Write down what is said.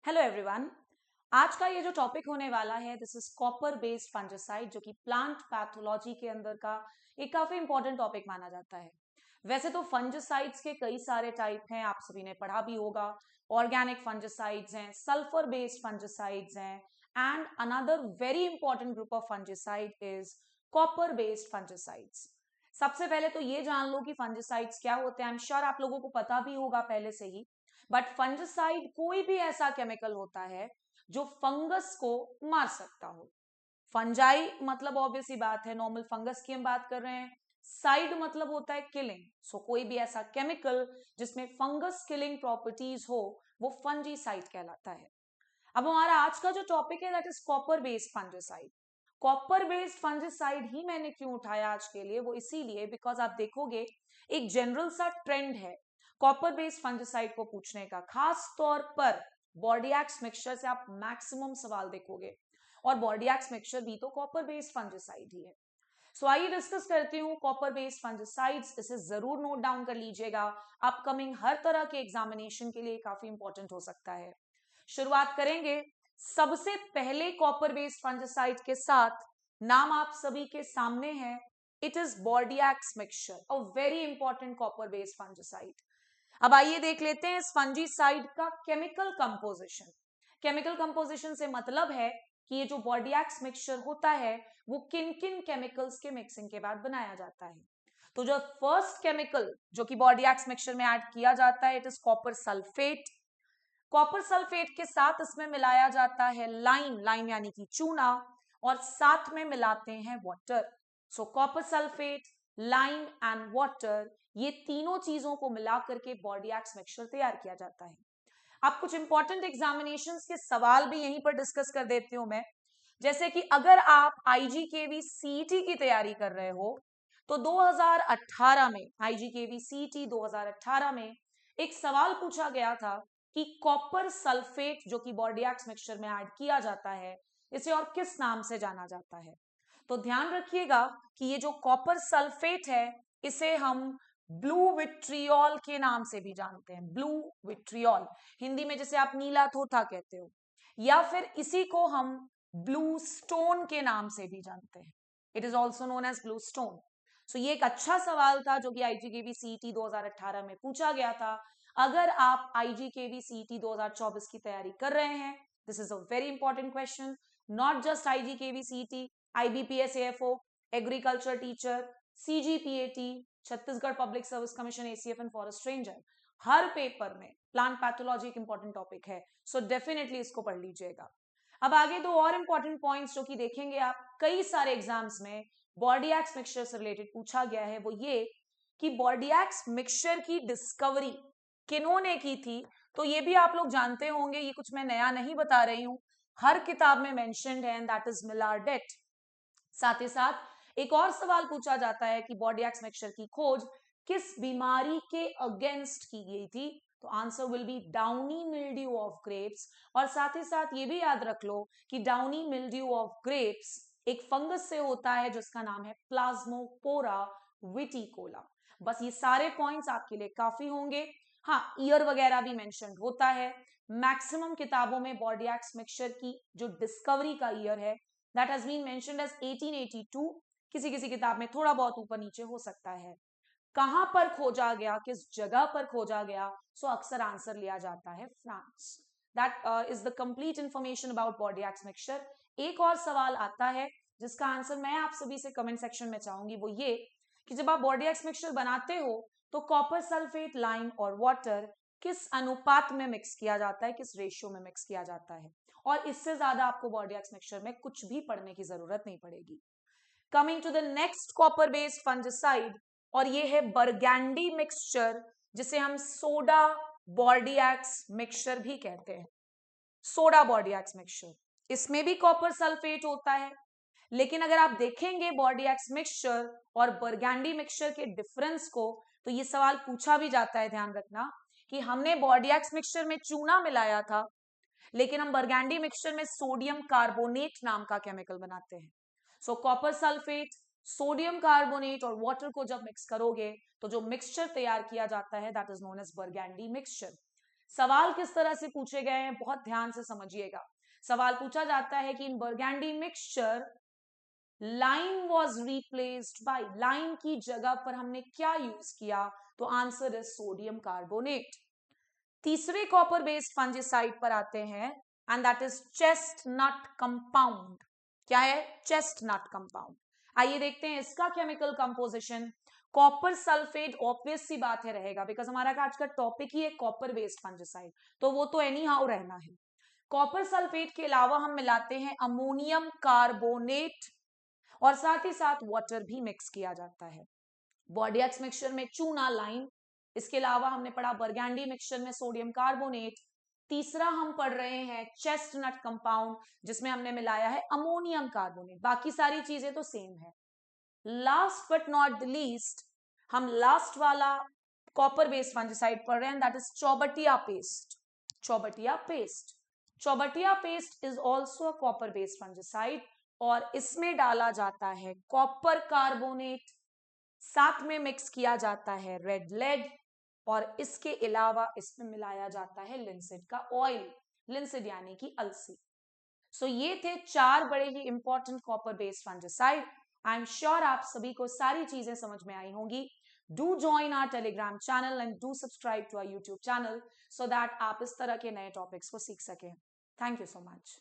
Hello everyone. आज का ये जो टॉपिक होने वाला है this is copper based fungicide, जो कि प्लांट पैथोलॉजी के अंदर का एक काफी इंपॉर्टेंट टॉपिक माना जाता है। वैसे तो फंजिसाइड्स के कई सारे टाइप हैं, आप सभी ने पढ़ा भी होगा। ऑर्गेनिक फंजिसाइड्स हैं, सल्फर बेस्ड फंजिसाइड्स हैं, and another very important group of fungicide is copper based fungicides. सबसे पहले तो ये जान लो कि फंजिसाइड्स क्या होते हैं। आई एम श्योर आप लोगों को पता भी होगा पहले से ही। बट फंजिसाइड कोई भी ऐसा केमिकल होता है जो फंगस को मार सकता हो। फंजाई मतलब ऑब्वियस ही बात है, नॉर्मल फंगस की हम बात कर रहे हैं। साइड मतलब होता है किलिंग। सो कोई भी ऐसा केमिकल जिसमें फंगस किलिंग प्रॉपर्टीज हो वो फंजीसाइड कहलाता है। अब हमारा आज का जो टॉपिक है that is copper based fungicide. Copper based fungicide ही मैंने क्यों उठाया आज के लिए, वो इसीलिए बिकॉज आप देखोगे एक जनरल सा ट्रेंड है कॉपर बेस्ड फंजिसाइड को पूछने का। खास तौर पर बॉर्डियक्स मिक्सचर से आप मैक्सिमम सवाल देखोगे, और बॉर्डियक्स मिक्सचर भी तो कॉपर बेस्ड फंजिसाइड ही है। सो आइए डिस्कस करती हूँ कॉपर बेस्ड फंजिसाइड्स। इसे जरूर नोट डाउन कर लीजिएगा, अपकमिंग हर तरह के एग्जामिनेशन के लिए काफी इंपॉर्टेंट हो सकता है। शुरुआत करेंगे सबसे पहले कॉपर बेस्ड फंजिसाइड के साथ। नाम आप सभी के सामने है, it is Bordeaux mixture, a very important copper based fungicide. अब आइए देख लेते हैं इस फंजीसाइड का केमिकल कंपोजिशन। केमिकल कंपोजिशन से मतलब है कि ये जो बॉर्डियक्स मिक्सचर होता है वो किन किन केमिकल्स के मिक्सिंग के बाद बनाया जाता है। तो जो फर्स्ट केमिकल जो कि बॉर्डियक्स मिक्सचर में ऐड किया जाता है it is copper sulphate. Copper sulphate के साथ इसमें मिलाया जाता है लाइम, लाइम यानी कि चूना, और साथ में मिलाते हैं water. So copper sulphate, lime and water, ये तीनों चीजों को मिलाकर के बॉर्डियक्स मिक्सचर तैयार किया जाता है। अब कुछ इंपॉर्टेंट एग्जामिनेशंस के सवाल भी यहीं पर डिस्कस कर देती हूं मैं। जैसे कि अगर आप आईजीकेवी सीईटी की तैयारी कर रहे हो तो 2018 में आईजीकेवी सीईटी 2018 में एक सवाल पूछा गया था कि कॉपर सल्फेट जो कि बॉर्डियक्स मिक्सचर में ऐड किया जाता है इसे और किस नाम से जाना जाता है। तो ध्यान रखिएगा कि ये जो कॉपर सल्फेट है इसे हम ब्लू विट्रियोल के नाम से भी जानते हैं। ब्लू विट्रियोल, हिंदी में जैसे आप नीला थोथा कहते हो, या फिर इसी को हम ब्लू स्टोन के नाम से भी जानते हैं। It is also known as blue stone. So ये एक अच्छा सवाल था जो कि आईजीकेवी सीईटी 2018 में पूछा गया था। अगर आप आईजीकेवी सीईटी 2024 की तैयारी कर रहे हैं, this is a very important question. Not just IGKV CET, IBPS AFO, agriculture teacher, CGPAT, Chhattisgarh public service commission, ACF and forest ranger, हर पेपर में प्लांट पैथोलॉजी एक इंपॉर्टेंट टॉपिक है। सो डेफिनेटली इसको पढ़ लीजिएगा। अब आगे दो और इंपॉर्टेंट पॉइंट्स जो कि देखेंगे आप कई सारे एग्जाम्स में बॉर्डियक्स मिक्सचर से रिलेटेड पूछा गया है, वो ये कि बॉर्डियक्स मिक्सचर की डिस्कवरी किन्होंने की थी। तो ये भी आप लोग जानते होंगे, ये कुछ मैं नया नहीं बता रही हूं, हर किताब में मेंशन्ड है, एंड दैट इज मिलार्डेट। साथ ही साथ एक और सवाल पूछा जाता है कि बॉर्डियक्स मिक्सचर की खोज किस बीमारी के अगेंस्ट की गई थी। तो answer will be downy mildew of grapes. और साथ ही साथ ये भी याद रख लो कि डाउनी मिल्ड्यू ऑफ ग्रेप्स एक फंगस से होता है जिसका नाम है प्लाज्मोपोरा विटिकोला। बस ये सारे पॉइंट्स आपके लिए काफी होंगे। हाँ, ईयर वगैरह भी मेंशन होता है। मैक्सिमम किताबों में बॉर्डियक्स मिक्सचर की जो डिस्कवरी का ईयर है that has been mentioned as 1882। किसी किसी किताब में थोड़ा बहुत ऊपर नीचे हो सकता है। कहां पर खोजा गया, किस जगह पर खोजा गया, सो अक्सर आंसर लिया जाता है France. That is the complete information about Bordeaux mixture. एक और सवाल आता है जिसका आंसर मैं आप सभी से कमेंट सेक्शन में चाहूंगी, वो ये कि जब आप बॉर्डियक्स मिक्सचर बनाते हो तो कॉपर सल्फेट, लाइम और वाटर किस अनुपात में मिक्स किया जाता है, किस रेशियो में मिक्स किया जाता है। और इससे ज्यादा आपको बॉर्डियक्स मिक्सचर में कुछ भी पढ़ने की जरूरत नहीं पड़ेगी। Coming to the next copper based fungicide, और ये है बरगैंडी मिक्सचर, जिसे हम सोडा बॉर्डियक्स मिक्सचर भी कहते हैं। सोडा बॉर्डियक्स मिक्सचर, इसमें भी कॉपर सल्फेट होता है। लेकिन अगर आप देखेंगे बॉर्डियक्स मिक्सचर और बरगैंडी मिक्सचर के डिफरेंस को, तो ये सवाल पूछा भी जाता है, ध्यान रखना, कि हमने बॉर्डियक्स मिक्सचर में चूना मिलाया था लेकिन हम बरगैंडी मिक्सचर में सोडियम कार्बोनेट नाम का केमिकल बनाते हैं। सो कॉपर सल्फेट, सोडियम कार्बोनेट और वाटर को जब मिक्स करोगे तो जो मिक्सचर तैयार किया जाता है that is known as Burgundy mixture. सवाल किस तरह से पूछे गए हैं, बहुत ध्यान से समझिएगा। सवाल पूछा जाता है कि in Burgundy mixture lime was replaced by, lime की जगह पर हमने क्या यूज किया, तो आंसर इज सोडियम कार्बोनेट। तीसरे कॉपर बेस्ड फंजिसाइड पर आते हैं and that is chestnut compound. क्या है? Chestnut compound. आइए देखते हैं इसका chemical composition. Copper sulphate obvious सी बात है रहेगा, बिकॉज हमारा आज का टॉपिक ही है कॉपर बेस्ड फंजिसाइड, तो वो तो एनी हाउ रहना है। कॉपर सल्फेट के अलावा हम मिलाते हैं अमोनियम कार्बोनेट और साथ ही साथ वाटर भी मिक्स किया जाता है। बॉडीएक्स मिक्सचर में चूना, लाइम, इसके अलावा हमने पढ़ा बर्गैंडी मिक्सचर में सोडियम कार्बोनेट। तीसरा हम पढ़ रहे हैं चेस्टनट कंपाउंड, जिसमें हमने मिलाया है अमोनियम कार्बोनेट। बाकी सारी चीजें तो सेम है। Last but not the least, हम लास्ट वाला कॉपर बेस्ड फंजिसाइड पढ़ रहे हैं, that is Chaubatia paste. Chaubatia paste, Chaubatia paste is also a copper based fungicide और इसमें डाला जाता है कॉपर कार्बोनेट, साथ में मिक्स किया जाता है रेड लेड और इसके अलावा इसमें मिलाया जाता है लिंसिड का ऑयल, लिंसिड यानी कि अलसी। सो ये थे 4 बड़े ही important copper based fungicide. I am sure आप सभी को सारी चीजें समझ में आई होंगी। Do join our Telegram channel and do subscribe to our YouTube channel so that आप इस तरह के नए टॉपिक्स को सीख सकें। Thank you so much.